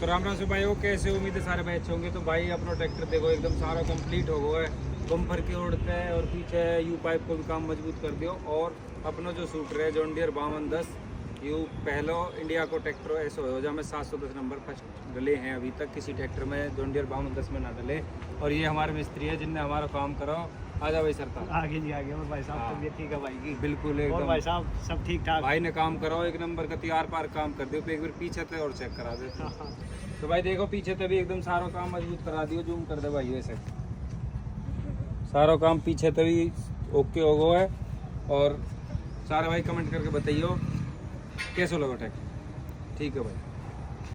तो राम राम से भाई हो, कैसे हो? उम्मीद है सारे भाई अच्छे होंगे। तो भाई अपना ट्रैक्टर देखो एकदम सारा कंप्लीट हो गया है। बम्पर की उड़ते हैं और पीछे यू पाइप को भी काम मजबूत कर दियो। और अपना जो शूटर है जॉन डियर 5210 यू पहलो इंडिया को ट्रैक्टर ऐसा हो जहाँ में 710 नंबर फर्स्ट डले हैं। अभी तक किसी ट्रैक्टर में जॉन डियर 5210 में ना डले। और ये हमारे मिस्त्री है जिनने हमारा काम करो। आजा भाई सरता आगे जी आगे और भाई साहब तबीयत ठीक है भाई की? बिल्कुल और एकदम भाई साहब सब ठीक ठाक? भाई ने काम करो एक नंबर का, तैयार पार काम कर दियो। एक बार पीछे तो और चेक करा दे। तो भाई देखो पीछे तभी एकदम सारा काम मजबूत करा दियो। जूम कर दे भाई वैसे सारा काम पीछे तभी ओके हो गया है। और सारे भाई कमेंट करके बताइयो कैसे लगा ट्रैक्टर। ठीक है भाई।